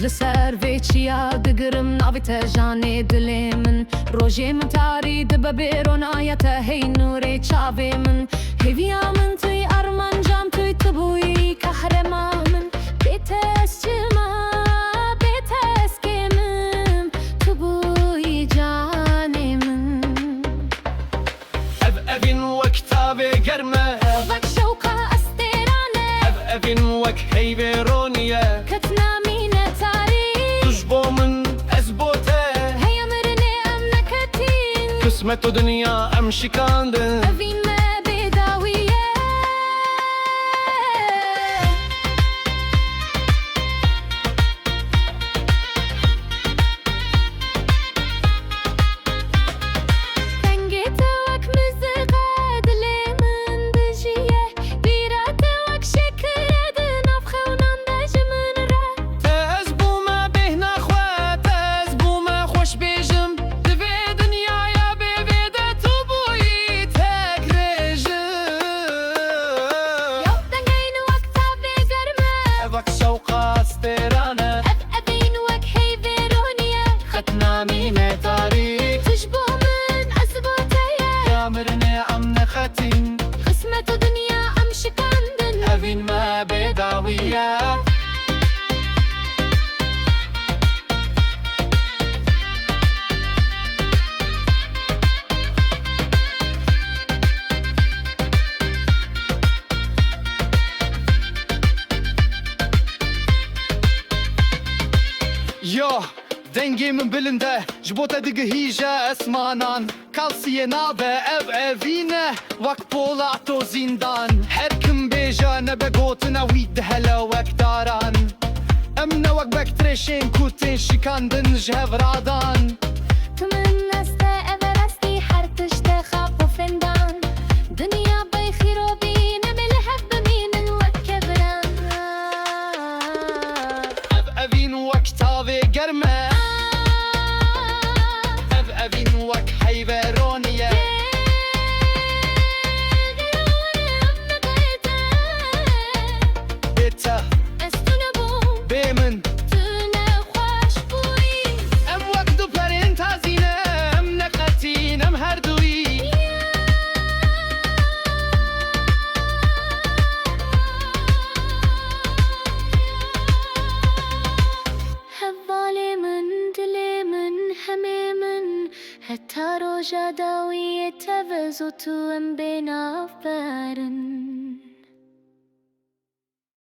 لسر ویچیا دگرم ناویت جان دل من روزی من تاری دب بیرون آیت هی نور چاوی من هیویا من توی ارمان جام توی تبوی kahraman من بیتس چما بیتس کمم تبوی جان من evin vek tabi germe وک شوقا استرانه evin vek heyveroniye كتنا مين تاري تجبو من ezbote هيا مرني ام نكتين kısmet o dünya em şikandın أبين ما بداوية تنجيت وك مزقة دلي من دجية بيرات وك شكرة نفخة ونندج من رات tez bu me behna xwe tez bu me xoş bêjim divê dinyaya bêvê de tu bûyî tek rêjim يو تنجين وك تابي قرمة evak şewqa stêrane أبين وك هي فيرونيا xetna mîne tarî تشبه من أزبوتية ya mirinê em nexetîn قسمة دنيا أم شكاندن evîn me bêdawiye Yo, dengê min bilind e ji bo te digihîje esmanan Kalsiye nabe ev evîne wek pola to zindan Her kim bêje nebe gotina wî dihele wek daran Em ne wek bektrêşên ku tên şikandin ji hevradan تمن نسته أفرستي حرتشت خاب وفندان دنيا بيخير وبين ملهب بمين وكبران Ev evîn wek tavê germe Ev evîn wek heyveroniye Bête bê min Em wek du perên tazîne em neqetîn em her duî هالظالم من دلي من همي من حتى روجا داوية تفزت وم بين أفبارن